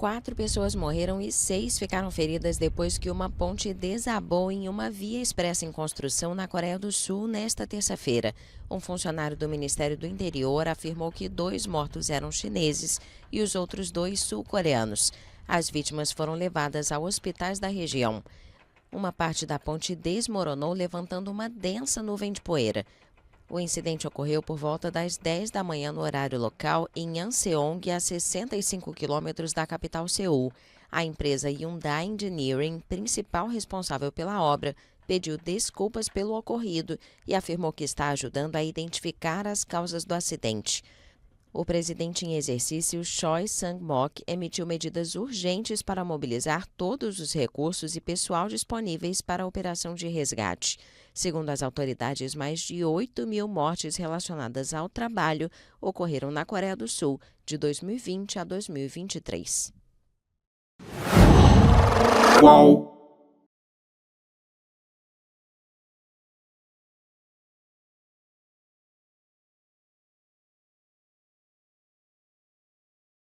4 pessoas morreram e 6 ficaram feridas depois que uma ponte desabou em uma via expressa em construção na Coreia do Sul nesta terça-feira. Um funcionário do Ministério do Interior afirmou que 2 mortos eram chineses e os outros 2 sul-coreanos. As vítimas foram levadas a hospitais da região. Uma parte da ponte desmoronou, levantando uma densa nuvem de poeira. O incidente ocorreu por volta das 10 da manhã no horário local em Anseong, a 65 quilômetros da capital Seul. A empresa Hyundai Engineering, principal responsável pela obra, pediu desculpas pelo ocorrido e afirmou que está ajudando a identificar as causas do acidente. O presidente em exercício, Choi Sang-mok, emitiu medidas urgentes para mobilizar todos os recursos e pessoal disponíveis para a operação de resgate. Segundo as autoridades, mais de 8.000 mortes relacionadas ao trabalho ocorreram na Coreia do Sul de 2020 a 2023. Uau!